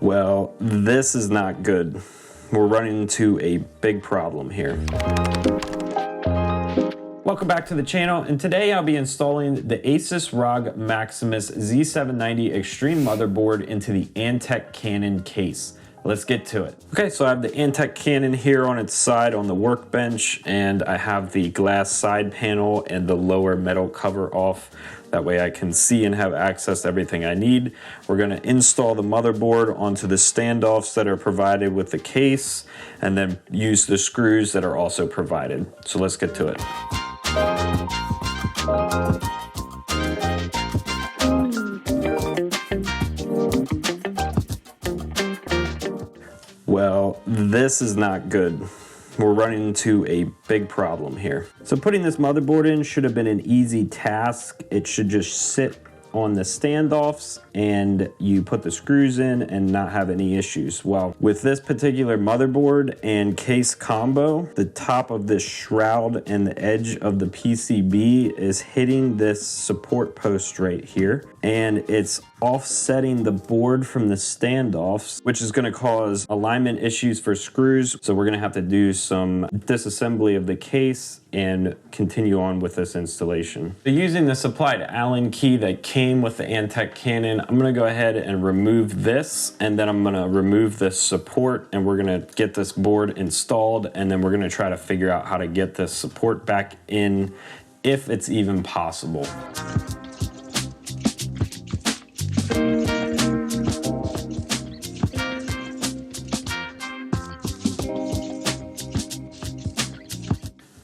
Well, this is not good. We're running into a big problem here. Welcome back to the channel, and today I'll be installing the Asus ROG Maximus Z790 Extreme motherboard into the Antec Canon case. Let's get to it. Okay, so I have the Antec Canon here on its side on the workbench, and I have the glass side panel and the lower metal cover off. That way I can see and have access to everything I need. We're gonna install the motherboard onto the standoffs that are provided with the case, and then use the screws that are also provided. So let's get to it. Well, this is not good. We're running into a big problem here. So putting this motherboard in should have been an easy task. It should just sit on the standoffs and you put the screws in and not have any issues. Well, with this particular motherboard and case combo, the top of this shroud and the edge of the PCB is hitting this support post right here, and it's offsetting the board from the standoffs, which is going to cause alignment issues for screws. So we're going to have to do some disassembly of the case and continue on with this installation. So using the supplied Allen key that came with the Antec Canon, I'm going to go ahead and remove this, and then I'm going to remove this support, and we're going to get this board installed, and then we're going to try to figure out how to get this support back in, if it's even possible.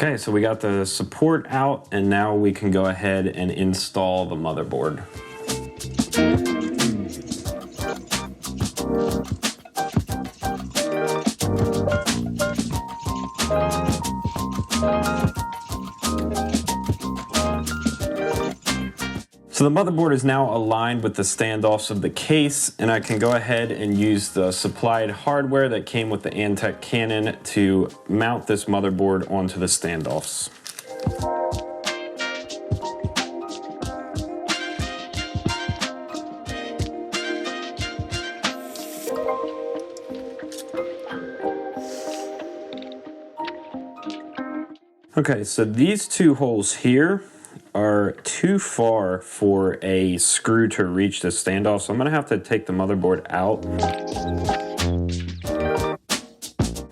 Okay, so we got the support out, and now we can go ahead and install the motherboard. So the motherboard is now aligned with the standoffs of the case, and I can go ahead and use the supplied hardware that came with the Antec Canon to mount this motherboard onto the standoffs. Okay, so these two holes here are too far for a screw to reach the standoff, so I'm gonna have to take the motherboard out.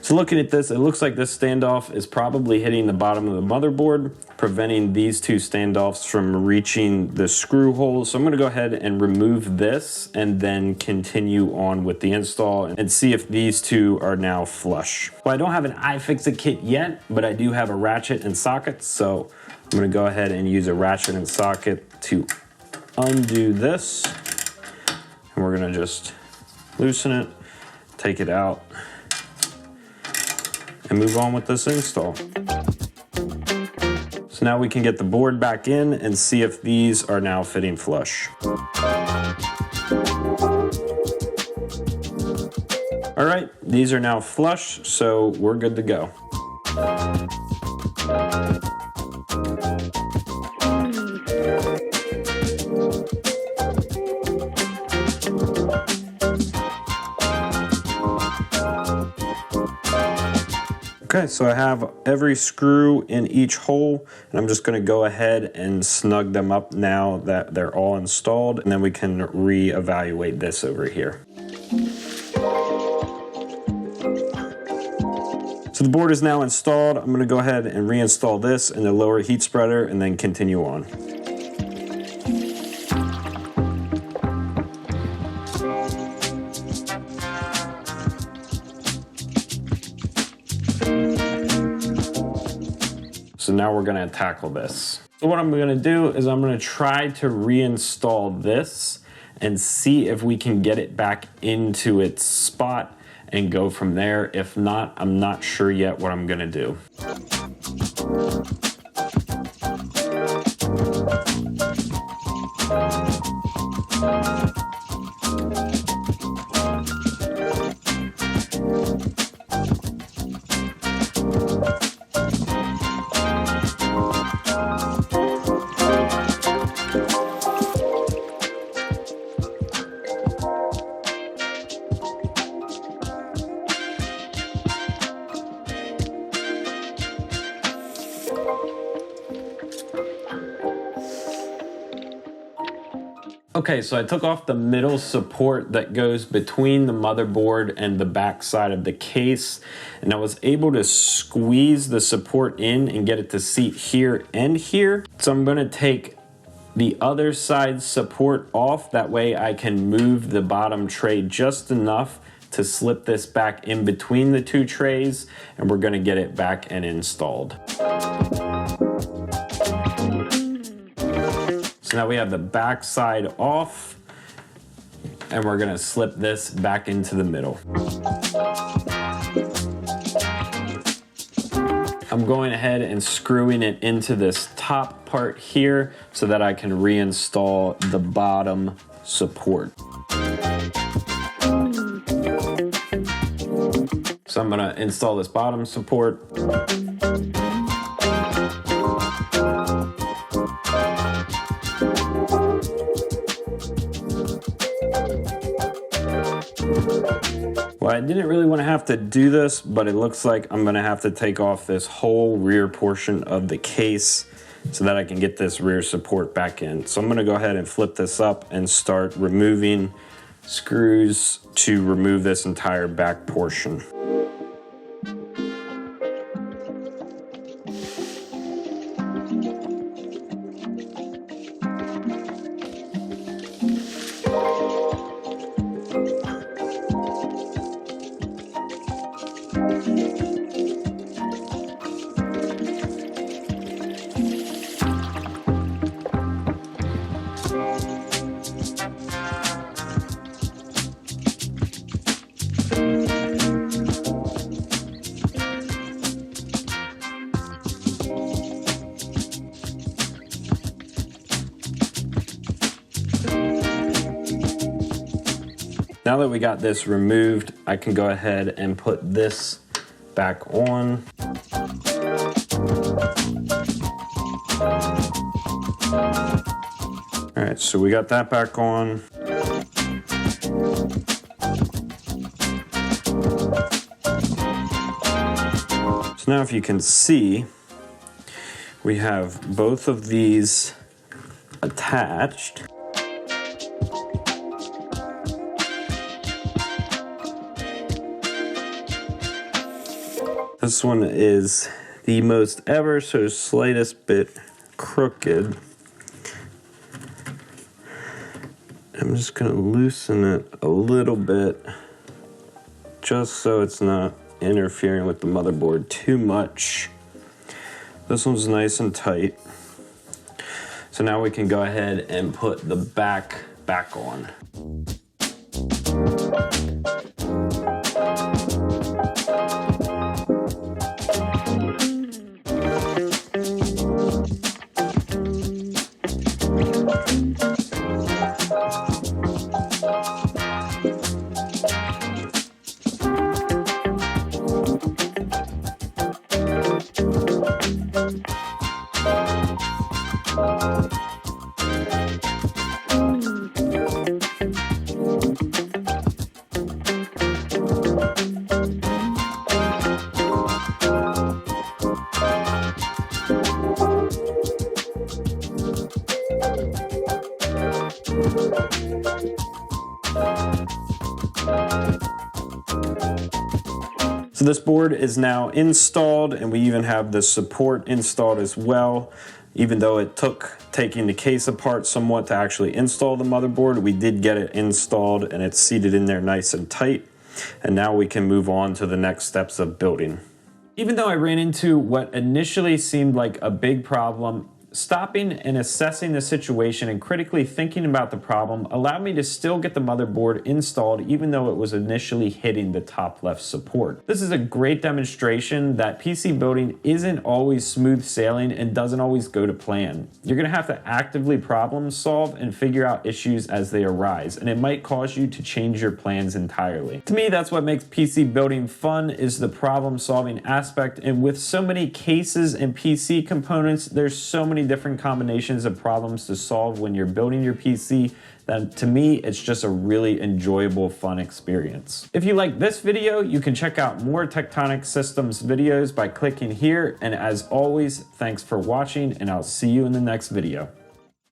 So looking at this, it looks like this standoff is probably hitting the bottom of the motherboard, preventing these two standoffs from reaching the screw holes. So I'm gonna go ahead and remove this and then continue on with the install and see if these two are now flush. Well, I don't have an iFixit kit yet, but I do have a ratchet and socket, so I'm gonna go ahead and use a ratchet and socket to undo this. And we're gonna just loosen it, take it out, and move on with this install. So now we can get the board back in and see if these are now fitting flush. All right, these are now flush, so we're good to go. Okay, so I have every screw in each hole, and I'm just gonna go ahead and snug them up now that they're all installed, and then we can reevaluate this over here. So the board is now installed. I'm gonna go ahead and reinstall this in the lower heat spreader and then continue on. So now we're gonna tackle this. So what I'm gonna do is I'm gonna try to reinstall this and see if we can get it back into its spot and go from there. If not, I'm not sure yet what I'm gonna do. Okay, so I took off the middle support that goes between the motherboard and the back side of the case, and I was able to squeeze the support in and get it to seat here and here. So I'm gonna take the other side support off. That way I can move the bottom tray just enough to slip this back in between the two trays, and we're gonna get it back and installed. So now we have the back side off, and we're gonna slip this back into the middle. I'm going ahead and screwing it into this top part here so that I can reinstall the bottom support. So I'm gonna install this bottom support. Well, I didn't really want to have to do this, but it looks like I'm going to have to take off this whole rear portion of the case so that I can get this rear support back in. So I'm going to go ahead and flip this up and start removing screws to remove this entire back portion. Now that we got this removed, I can go ahead and put this back on. All right, so we got that back on. So now if you can see, we have both of these attached. This one is the most ever so slightest bit crooked. I'm just gonna loosen it a little bit just so it's not interfering with the motherboard too much. This one's nice and tight. So now we can go ahead and put the back on. So this board is now installed, and we even have the support installed as well. Even though it took taking the case apart somewhat to actually install the motherboard, we did get it installed and it's seated in there nice and tight. And now we can move on to the next steps of building. Even though I ran into what initially seemed like a big problem, stopping and assessing the situation and critically thinking about the problem allowed me to still get the motherboard installed even though it was initially hitting the top left support. This is a great demonstration that PC building isn't always smooth sailing and doesn't always go to plan. You're going to have to actively problem solve and figure out issues as they arise, and it might cause you to change your plans entirely. To me, that's what makes PC building fun, is the problem solving aspect, and with so many cases and PC components, there's so many different combinations of problems to solve when you're building your PC that to me, it's just a really enjoyable, fun experience. If you like this video, you can check out more Tectonic Systems videos by clicking here. And as always, thanks for watching, and I'll see you in the next video.